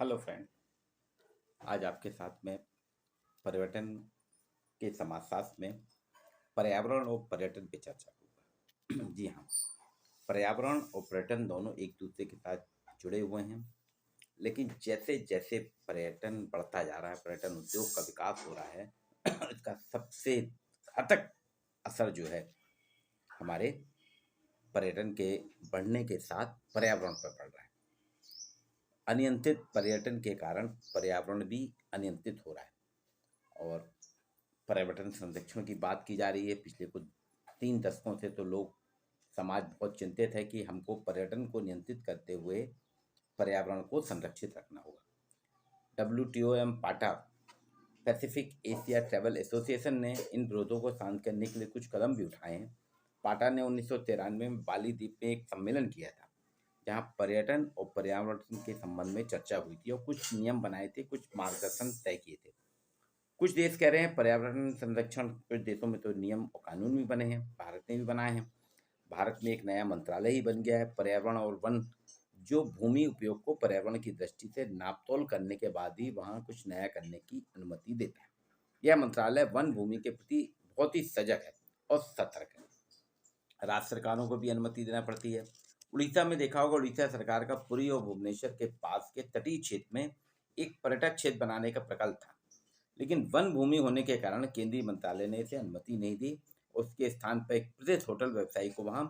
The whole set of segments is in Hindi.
Hello friend. आज आपके साथ में पर्यटन के समाजशास्त्र में पर्यावरण और पर्यटन पे चर्चा करूँगा। जी हाँ, पर्यावरण और पर्यटन दोनों एक दूसरे के साथ जुड़े हुए हैं, लेकिन जैसे जैसे पर्यटन बढ़ता जा रहा है, पर्यटन उद्योग का विकास हो रहा है, इसका सबसे घातक असर जो है हमारे पर्यटन के बढ़ने के साथ पर्यावरण पर पड़ रहा है। अनियंत्रित पर्यटन के कारण पर्यावरण भी अनियंत्रित हो रहा है और पर्यटन संरक्षण की बात की जा रही है। पिछले कुछ 3 दशकों से तो लोग समाज बहुत चिंतित है कि हमको पर्यटन को नियंत्रित करते हुए पर्यावरण को संरक्षित रखना होगा। WTO एवं पाटा पैसिफिक एशिया ट्रैवल एसोसिएशन ने इन विरोधों को शांत करने के लिए कुछ कदम भी उठाए हैं। पाटा ने 1993 में बाली द्वीप में एक सम्मेलन किया था, जहां पर्यटन और पर्यावरण के संबंध में चर्चा हुई थी और कुछ नियम बनाए थे, कुछ मार्गदर्शन तय किए थे। कुछ देश कह रहे हैं पर्यावरण संरक्षण, कुछ देशों में तो नियम और कानून भी बने हैं, भारत ने भी बनाए हैं। भारत में एक नया मंत्रालय ही बन गया है। पर्यावरण और वन जो भूमि उपयोग को पर्यावरण की दृष्टि से नापतोल करने के बाद ही वहाँ कुछ नया करने की अनुमति देता है। यह मंत्रालय वन भूमि के प्रति बहुत ही सजग है और सतर्क है। राज्य सरकारों को भी अनुमति देना पड़ती है। उड़ीसा में देखा होगा, उड़ीसा सरकार का पुरी और भुवनेश्वर के पास के तटीय क्षेत्र में एक पर्यटक क्षेत्र बनाने का प्रकल्प था, लेकिन वन भूमि होने के कारण केंद्रीय मंत्रालय ने इसे अनुमति नहीं दी। उसके स्थान पर एक प्रतिष्ठित होटल व्यवसायी को वहां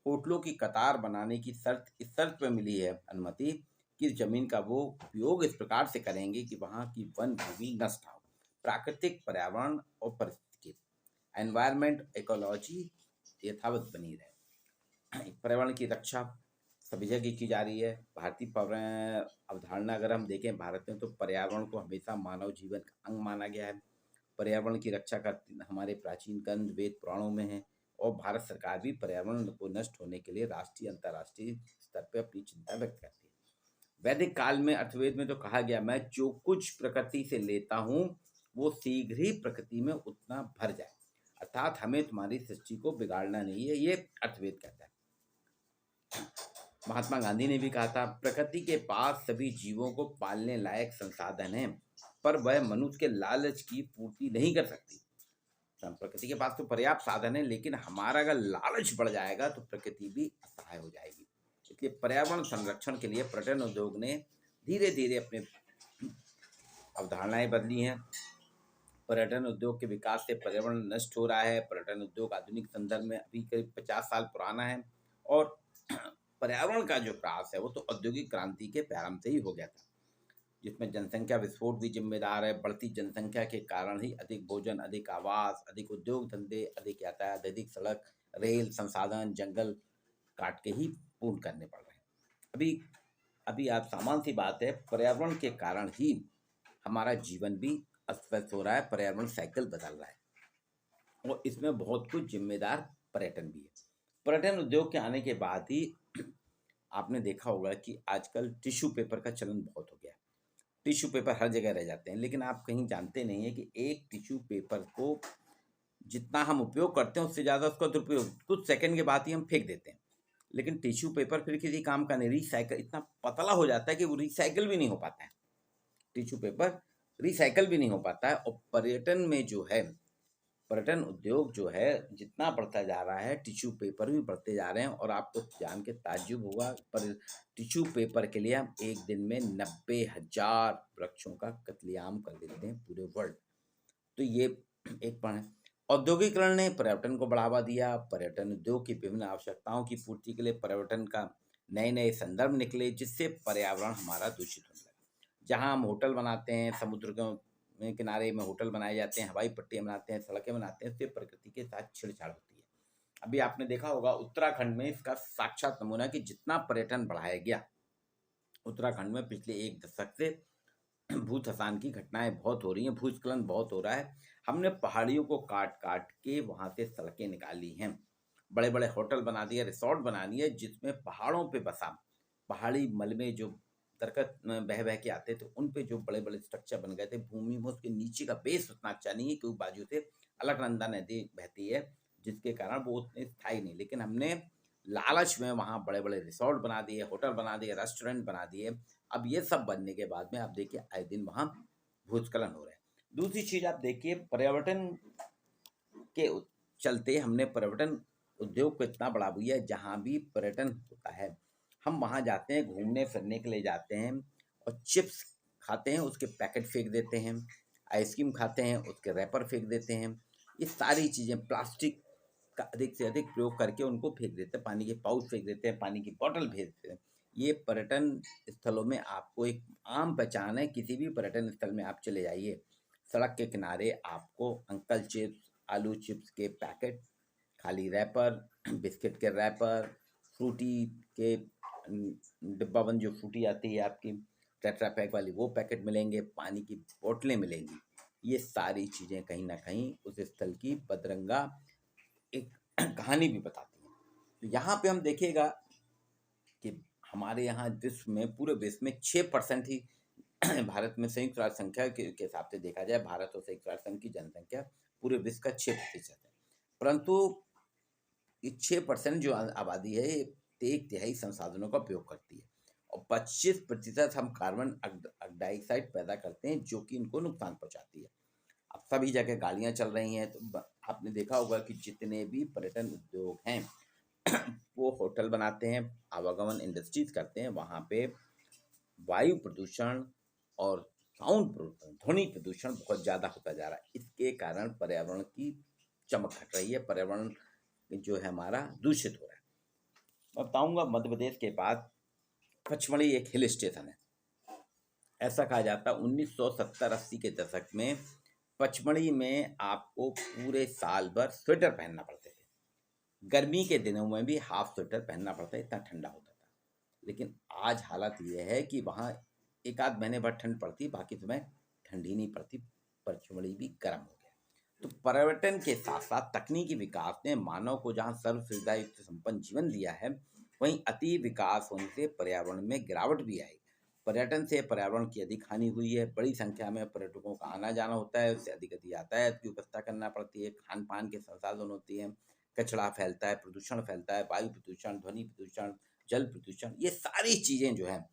होटलों की कतार बनाने की इस शर्त पर मिली है अनुमति कि इस जमीन का वो उपयोग इस प्रकार से करेंगे कि वहां की वन भूमि नष्ट हो, प्राकृतिक पर्यावरण और परिस्थिति एनवायरमेंट इकोलॉजी यथावत बनी रहे। पर्यावरण की रक्षा सभी जगह की जा रही है। भारतीय पर्यावरण अवधारणा अगर हम देखें भारत में, तो पर्यावरण को हमेशा मानव जीवन का अंग माना गया है। पर्यावरण की रक्षा का हमारे प्राचीन ग्रंथ वेद पुराणों में है और भारत सरकार भी पर्यावरण को नष्ट होने के लिए राष्ट्रीय अंतर्राष्ट्रीय स्तर पर अपनी चिंता व्यक्त करती है। वैदिक काल में अर्थवेद में तो कहा गया, मैं जो कुछ प्रकृति से लेता हूँ वो शीघ्र ही प्रकृति में उतना भर जाए, अर्थात हमें तुम्हारी सृष्टि को बिगाड़ना नहीं है, ये अर्थवेद कहता है। महात्मा गांधी ने भी कहा था, प्रकृति के पास सभी जीवों को पालने लायक संसाधन हैं, पर वह मनुष्य के लालच की पूर्ति नहीं कर सकती। प्रकृति के पास तो पर्याप्त साधन है, लेकिन हमारा अगर लालच बढ़ जाएगा तो प्रकृति भी असहाय हो जाएगी। इसलिए पर्यावरण संरक्षण के लिए पर्यटन उद्योग ने धीरे धीरे अपने अवधारणाएं बदली हैं। पर्यटन उद्योग के विकास से पर्यावरण नष्ट हो रहा है। पर्यटन उद्योग आधुनिक संदर्भ में अभी करीब 50 साल पुराना है और पर्यावरण का जो प्रयास है वो तो औद्योगिक क्रांति के प्रारंभ से ही हो गया था, जिसमें जनसंख्या विस्फोट भी जिम्मेदार है। बढ़ती जनसंख्या के कारण ही अधिक भोजन, अधिक आवास, अधिक उद्योग धंधे, अधिक यातायात, अधिक सड़क, रेल संसाधन, जंगल काट के ही पूर्ण करने पड़ रहे हैं। अभी अभी आप सामान्य सी बात है, पर्यावरण के कारण ही हमारा जीवन भी अस्त व्यस्त हो रहा है, पर्यावरण साइकिल बदल रहा है और इसमें बहुत कुछ जिम्मेदार पर्यटन भी है। पर्यटन उद्योग के आने के बाद ही आपने देखा होगा कि आजकल टिश्यू पेपर का चलन बहुत हो गया है। टिश्यू पेपर हर जगह रह जाते हैं, लेकिन आप कहीं जानते नहीं है कि एक टिश्यू पेपर को जितना हम उपयोग करते हैं उससे ज़्यादा उसका दुरुपयोग कुछ सेकंड के बाद ही हम फेंक देते हैं। लेकिन टिश्यू पेपर फिर किसी काम का नहीं, रिसाइकल इतना पतला हो जाता है कि वो रिसाइकल भी नहीं हो पाता है। टिश्यू पेपर रिसाइकल भी नहीं हो पाता है। और पर्यटन में जो है, पर्यटन उद्योग जो है जितना बढ़ता जा रहा है, टिश्यू पेपर भी बढ़ते जा रहे हैं। और आपको जान के ताज्जुब होगा, पर टिश्यू पेपर के लिए हम एक दिन में 90,000 वृक्षों का कत्लेआम कर देते हैं पूरे वर्ल्ड। तो ये एक पण है। औद्योगिकरण ने पर्यटन को बढ़ावा दिया। पर्यटन उद्योग की विभिन्न आवश्यकताओं की पूर्ति के लिए पर्यटन का नए नए संदर्भ निकले, जिससे पर्यावरण हमारा दूषित होने लगा। जहाँ हम होटल बनाते हैं, समुद्र के किनारे में होटल बनाए जाते हैं, हवाई पट्टियाँ बनाते हैं, सड़कें बनाते हैं, उससे प्रकृति के साथ छेड़छाड़ होती है। अभी आपने देखा होगा उत्तराखंड में इसका साक्षात नमूना कि जितना पर्यटन बढ़ाया गया, उत्तराखंड में पिछले 1 दशक से भूस्खलन की घटनाएं बहुत हो रही हैं, भूस्खलन बहुत हो रहा है। हमने पहाड़ियों को काट काट के वहाँ से सड़कें निकाली हैं, बड़े बड़े होटल बना दिए, रिसोर्ट बना दिए, जिसमें पहाड़ों पे बसा पहाड़ी मलबे जो दरकत बह बह के आते थे, उन पे जो बड़े बड़े स्ट्रक्चर बन गए थे, भूमि में उसके नीचे का बेस उतना अच्छा नहीं है, क्योंकि बाजू से अलकनंदा नदी बहती है, जिसके कारण वो उतने स्थायी नहीं। लेकिन हमने लालच में वहाँ बड़े बड़े रिसोर्ट बना दिए, होटल बना दिए, रेस्टोरेंट बना दिए, अब ये सब बनने के बाद में आप देखिए आए दिन वहाँ भूस्खलन हो रहे हैं। दूसरी चीज़ आप देखिए, पर्यटन के चलते हमने पर्यटन उद्योग को इतना बढ़ा दिया है, जहाँ भी पर्यटन होता है हम वहाँ जाते हैं, घूमने फिरने के लिए जाते हैं और चिप्स खाते हैं, उसके पैकेट फेंक देते हैं, आइसक्रीम खाते हैं, उसके रैपर फेंक देते हैं। ये सारी चीज़ें प्लास्टिक का अधिक से अधिक प्रयोग करके उनको फेंक देते हैं, पानी के पाउच फेंक देते हैं, पानी की बोतल फेंक देते हैं। ये पर्यटन स्थलों में आपको एक आम पहचान है। किसी भी पर्यटन स्थल में आप चले जाइए, सड़क के किनारे आपको अंकल चिप्स, आलू चिप्स के पैकेट, खाली रैपर, बिस्किट के रैपर, फ्रूटी के डिब्बाबंद जो फ्रूटी आती है आपकी टेट्रा पैक वाली, वो पैकेट मिलेंगे, पानी की बोतलें मिलेंगी। ये सारी चीज़ें कहीं ना कहीं उस स्थल की बदरंगा एक कहानी भी बताती हैं। तो यहाँ पे हम देखिएगा कि हमारे यहाँ विश्व में, पूरे विश्व में 6% ही भारत में संयुक्त राष्ट्र संख्या के हिसाब से देखा जाए, भारत और संयुक्त राष्ट्र संघ की जनसंख्या पूरे विश्व का 6% है। परंतु ये 6% जो आबादी है, ये 1/3 संसाधनों का उपयोग करती है और 25% हम कार्बन डाइऑक्साइड पैदा करते हैं, जो कि इनको नुकसान पहुंचाती है। अब सभी जगह गाड़ियां चल रही हैं, तो आपने देखा होगा कि जितने भी पर्यटन उद्योग हैं वो होटल बनाते हैं, आवागमन इंडस्ट्रीज करते हैं, वहाँ पे वायु प्रदूषण और साउंड प्रदूषण, ध्वनि प्रदूषण बहुत ज़्यादा होता जा रहा है। इसके कारण पर्यावरण की चमक घट रही है, पर्यावरण जो है हमारा दूषित हो रहा है। मैं बताऊंगा, मध्य प्रदेश के पास पचमढ़ी एक हिल स्टेशन है। ऐसा कहा जाता है 1970-80 के दशक में पचमढ़ी में आपको पूरे साल भर स्वेटर पहनना पड़ते थे। गर्मी के दिनों में भी हाफ स्वेटर पहनना पड़ता है, इतना ठंडा होता था। लेकिन आज हालत ये है कि वहाँ एक आध महीने भर ठंड पड़ती, बाकी समय ठंड ही नहीं पड़ती, पचमढ़ी भी गर्म हो गया। तो पर्यटन के साथ साथ तकनीकी विकास ने मानव को जहाँ सर्व सुविधा युक्त संपन्न जीवन दिया है, वहीं अति विकास होने से पर्यावरण में गिरावट भी आई। पर्यटन से पर्यावरण की अधिक हानि हुई है। बड़ी संख्या में पर्यटकों का आना जाना होता है, उससे अधिक यातायात की व्यवस्था करना पड़ती है, खान पान के संसाधन होती हैं, कचरा फैलता है, प्रदूषण फैलता है, वायु प्रदूषण, ध्वनि प्रदूषण, जल प्रदूषण, ये सारी चीज़ें जो हैं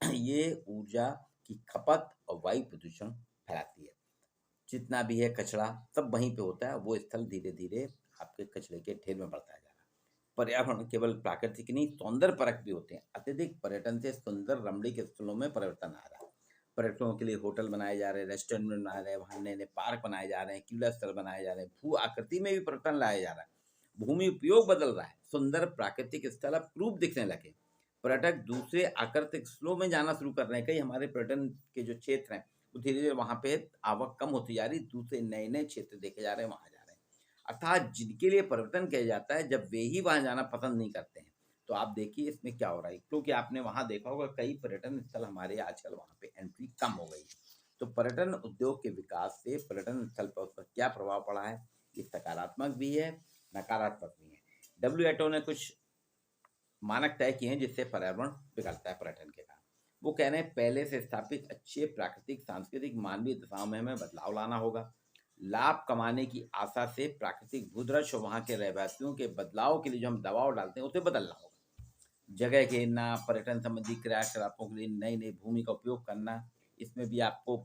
ये ऊर्जा की खपत और वायु प्रदूषण फैलाती है। जितना भी है कचरा सब वहीं पे होता है, वो स्थल धीरे धीरे आपके कचरे के ढेर में बढ़ता जा रहा है। पर्यावरण केवल प्राकृतिक नहीं, सौंदर्य परक भी होते हैं। अत्यधिक पर्यटन से सुंदर रमणीक स्थलों में परिवर्तन आ रहा है। पर्यटकों के लिए होटल बनाए जा रहे हैं, रेस्टोरेंट बनाए रहे हैं, वहाँ नए नए पार्क बनाए जा रहे हैं, क्रीड़ा स्थल बनाए जा रहे हैं, भू आकृति में भी परिवर्तन लाया जा रहा है, भूमि उपयोग बदल रहा है, सुंदर प्राकृतिक स्थल अब क्रूप दिखने लगे। पर्यटक दूसरे आकर्षक स्थलों में जाना शुरू कर रहे हैं। कई हमारे पर्यटन के जो क्षेत्र हैं वो धीरे धीरे वहाँ पे आवक कम होती जा रही, दूसरे नए नए क्षेत्र देखे जा रहे हैं, वहाँ जा रहे हैं। अर्थात जिनके लिए पर्यटन किया जाता है, जब वे ही वहाँ जाना पसंद नहीं करते हैं, तो आप देखिए इसमें क्या हो रहा है। क्योंकि आपने वहाँ देखा होगा कई पर्यटन स्थल हमारे आजकल वहाँ पे एंट्री कम हो गई। तो पर्यटन उद्योग के विकास से पर्यटन स्थल पर उसका क्या प्रभाव पड़ा है, ये सकारात्मक भी है, नकारात्मक भी है। WHO ने कुछ मानक तय किए हैं जिससे पर्यावरण बिगड़ता है पर्यटन के कारण। वो कह रहे हैं पहले से स्थापित अच्छे प्राकृतिक, सांस्कृतिक, मानवीय दिशाओं में हमें बदलाव लाना होगा। लाभ कमाने की आशा से प्राकृतिक भूदृश्य और वहाँ के रहवासियों के बदलाव के लिए जो हम दबाव डालते हैं उसे बदलना होगा। जगह घेरना, पर्यटन संबंधी क्रियाकलापों के लिए नई नई भूमि का उपयोग करना, इसमें भी आपको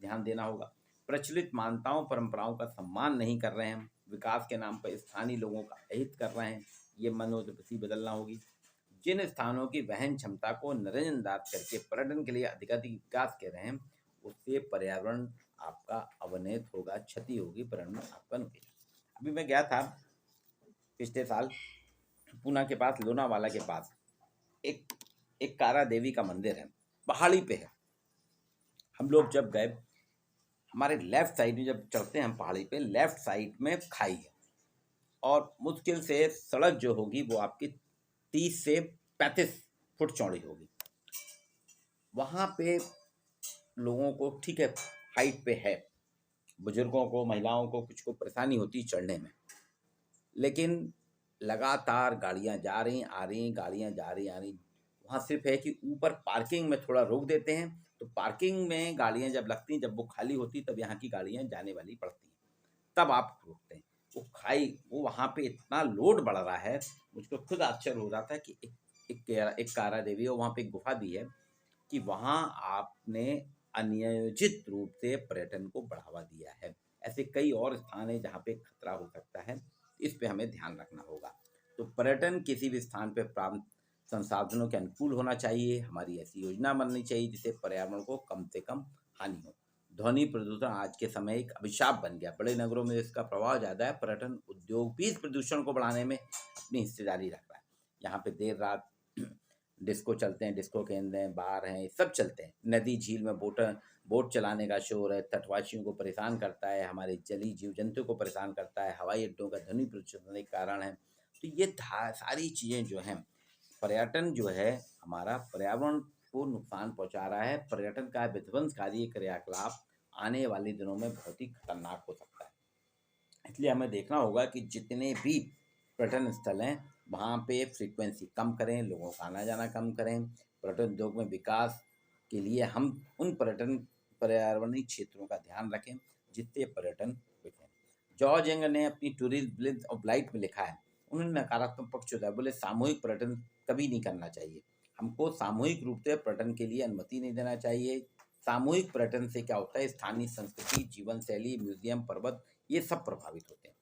ध्यान देना होगा। प्रचलित मान्यताओं परंपराओं का सम्मान नहीं कर रहे हैं हम, विकास के नाम पर स्थानीय लोगों का अहित कर रहे हैं, ये मनोवृत्ति बदलना होगी। जिन स्थानों की वहन क्षमता को नजरअंदाज करके पर्यटन के लिए अधिकाधिक विकास कर रहे हैं, उससे पर्यावरण आपका अवनत होगा, क्षति होगी, पर्यावरण आपका नुकसान। अभी मैं गया था पिछले साल पूना के पास, लोनावाला के पास एक एक कारा देवी का मंदिर है, पहाड़ी पे है। हम लोग जब गए, हमारे लेफ्ट साइड में जब चढ़ते हैं हम पहाड़ी पे, लेफ्ट साइड में खाई है और मुश्किल से सड़क जो होगी वो आपकी 30 से 35 फुट चौड़ी होगी। वहाँ पे लोगों को, ठीक है हाइट पे है, बुजुर्गों को, महिलाओं को, कुछ को परेशानी होती चढ़ने में, लेकिन लगातार गाड़ियाँ जा रही आ रही, गाड़ियाँ जा रही आ रही। वहाँ सिर्फ है कि ऊपर पार्किंग में थोड़ा रोक देते हैं, तो पार्किंग में गाड़ियाँ जब लगती, जब वो खाली होती, तब यहाँ की गाड़ियाँ जाने वाली पड़ती हैं, तब आप रोकते हैं। वो वहाँ पे इतना लोड बढ़ रहा है, मुझको खुद आश्चर्य हो रहा था कि एक कारा देवी, और वहाँ पे एक गुफा भी है कि वहाँ आपने अनियोजित रूप से पर्यटन को बढ़ावा दिया है। ऐसे कई और स्थान हैं जहाँ पे खतरा हो सकता है, इस पे हमें ध्यान रखना होगा। तो पर्यटन किसी भी स्थान पे प्राप्त संसाधनों के अनुकूल होना चाहिए। हमारी ऐसी योजना बननी चाहिए जिससे पर्यावरण को कम से कम हानि हो। ध्वनि प्रदूषण आज के समय एक अभिशाप बन गया। बड़े नगरों में इसका प्रभाव ज़्यादा है। पर्यटन उद्योग भी इस प्रदूषण को बढ़ाने में अपनी हिस्सेदारी रख रहा है। यहाँ पे देर रात डिस्को चलते हैं, डिस्को केंद्र हैं, बार हैं, सब चलते हैं। नदी झील में बोट चलाने का शोर है, तटवासियों को परेशान करता है, हमारे जलीय जीव जंतु को परेशान करता है, हवाई अड्डों का ध्वनि प्रदूषण एक कारण है। तो ये सारी चीज़ें जो हैं, पर्यटन जो है हमारा पर्यावरण को नुकसान पहुंचा रहा है। पर्यटन का विध्वंसकारी क्रियाकलाप आने वाले दिनों में बहुत ही खतरनाक हो सकता है। इसलिए हमें देखना होगा कि जितने भी पर्यटन स्थल हैं वहाँ पे फ्रीक्वेंसी कम करें, लोगों का आना जाना कम करें। पर्यटन उद्योग में विकास के लिए हम उन पर्यावरणीय क्षेत्रों का ध्यान रखें जिससे पर्यटन बिकें। जॉर्ज एंगर ने अपनी टूरिस्ट ब्लिंथ ऑफ लाइट में लिखा है, उन्होंने नकारात्मक पक्ष होता है, बोले सामूहिक पर्यटन कभी नहीं करना चाहिए। हमको सामूहिक रूप से पर्यटन के लिए अनुमति नहीं देना चाहिए। सामूहिक पर्यटन से क्या होता है, स्थानीय संस्कृति, जीवन शैली, म्यूजियम, पर्वत, ये सब प्रभावित होते हैं।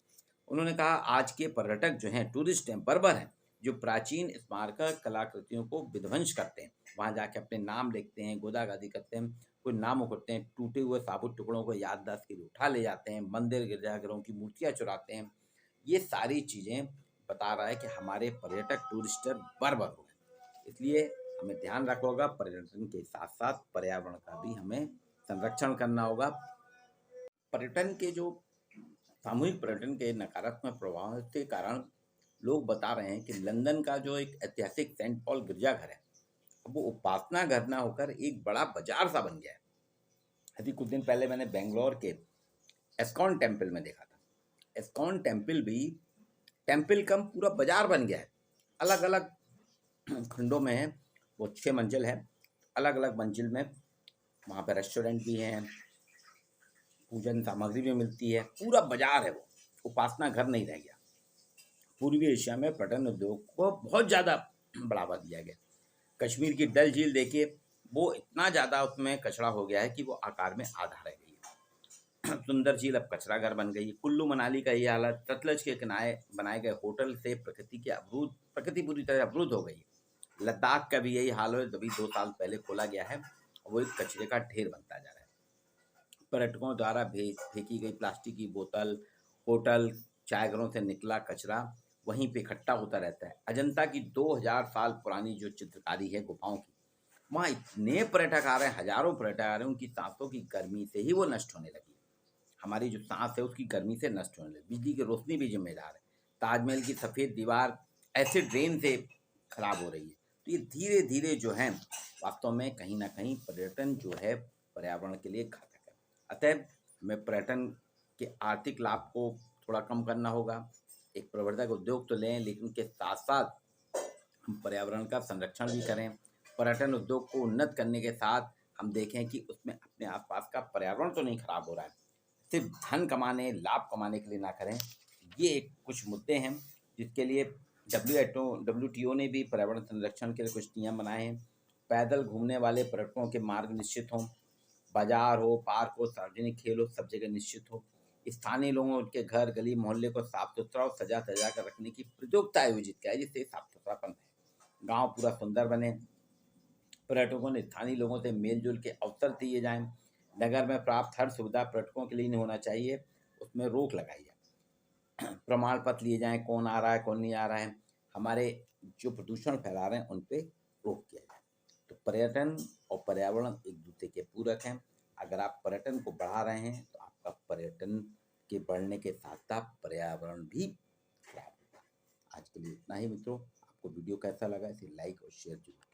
उन्होंने कहा आज के पर्यटक जो हैं, टूरिस्ट हैं, बर्बर हैं, जो प्राचीन स्मारक कलाकृतियों को विध्वंस करते हैं। वहाँ जाके अपने नाम लिखते हैं, गोदागादी करते हैं, कोई नाम उखड़ते हैं, टूटे हुए साबुत टुकड़ों को याददाश्त के लिए उठा ले जाते हैं, मंदिर गिरजाघरों की मूर्तियाँ चुराते हैं। ये सारी चीज़ें बता रहा है कि हमारे पर्यटक टूरिस्टर बर्बर हो गए। इसलिए हमें ध्यान रखना होगा, पर्यटन के साथ साथ पर्यावरण का भी हमें संरक्षण करना होगा। पर्यटन के जो सामूहिक पर्यटन के नकारात्मक प्रभाव के कारण लोग बता रहे हैं कि लंदन का जो एक ऐतिहासिक सेंट पॉल गिरजाघर है, अब वो उपासना घर ना होकर एक बड़ा बाजार सा बन गया है। अभी कुछ दिन पहले मैंने बेंगलोर के एस्कॉन टेम्पल में देखा था। एस्कॉन टेम्पल भी टेम्पल कम पूरा बाजार बन गया है। अलग अलग खंडों में है, वो 6 मंजिल है। अलग अलग मंजिल में वहाँ पे रेस्टोरेंट भी हैं, पूजन सामग्री भी मिलती है, पूरा बाजार है। वो उपासना घर नहीं रह गया। पूर्वी एशिया में पर्यटन उद्योग को बहुत ज़्यादा बढ़ावा दिया गया। कश्मीर की डल झील देखिए, वो इतना ज़्यादा उसमें कचरा हो गया है कि वो आकार में आधा रह गई है। सुंदर झील अब कचरा घर बन गई है। कुल्लू मनाली का ये हालत, सतलज के किनारे बनाए गए होटल से प्रकृति पूरी तरह अवरुद्ध हो गई है। लद्दाख का भी यही हाल है, अभी 2 साल पहले खोला गया है, वो एक कचरे का ढेर बनता जा रहा है। पर्यटकों द्वारा फेंकी गई प्लास्टिक की बोतल, होटल, चायघरों से निकला कचरा वहीं पे इकट्ठा होता रहता है। अजंता की 2000 साल पुरानी जो चित्रकारी है गुफाओं की, वहाँ इतने पर्यटक आ रहे हैं, हजारों पर्यटक आ रहे हैं, उनकी सांसों की गर्मी से ही वो नष्ट होने लगी। हमारी जो सांस है उसकी गर्मी से नष्ट होने लगी। बिजली की रोशनी भी जिम्मेदार है। ताजमहल की सफ़ेद दीवार एसिड रेन से खराब हो रही है। तो ये धीरे धीरे जो है वास्तव में कहीं ना कहीं पर्यटन जो है पर्यावरण के लिए घातक है। अतः हमें पर्यटन के आर्थिक लाभ को थोड़ा कम करना होगा। एक प्रवर्धक उद्योग तो लें, लेकिन उसके साथ साथ हम पर्यावरण का संरक्षण भी करें। पर्यटन उद्योग को उन्नत करने के साथ हम देखें कि उसमें अपने आसपास का पर्यावरण तो नहीं खराब हो रहा है। सिर्फ धन कमाने, लाभ कमाने के लिए ना करें। ये एक कुछ मुद्दे हैं जिसके लिए WTO ने भी पर्यावरण संरक्षण के लिए कुछ नियम बनाए हैं। पैदल घूमने वाले पर्यटकों के मार्ग निश्चित हों, बाजार हो, पार्क हो, सार्वजनिक खेल हो, सब जगह निश्चित हो। स्थानीय लोगों उनके घर, गली, मोहल्ले को साफ सुथरा और सजा कर रखने की प्रतियोगिता आयोजित किया जिससे साफ सुथरापन रहे, गाँव पूरा सुंदर बने। पर्यटकों ने स्थानीय लोगों से मेलजोल के अवसर दिए जाएं। नगर में प्राप्त हर सुविधा पर्यटकों के लिए नहीं होना चाहिए, उसमें रोक लगाई जाए। प्रमाण पत्र लिए जाएं, कौन आ रहा है कौन नहीं आ रहा है, हमारे जो प्रदूषण फैला रहे हैं उन पे रोक किया जाए। तो पर्यटन और पर्यावरण एक दूसरे के पूरक हैं। अगर आप पर्यटन को बढ़ा रहे हैं तो आपका पर्यटन के बढ़ने के साथ साथ पर्यावरण भी खराब होगा। आज के लिए इतना ही मित्रों। आपको वीडियो कैसा लगा इसे लाइक और शेयर जरूर।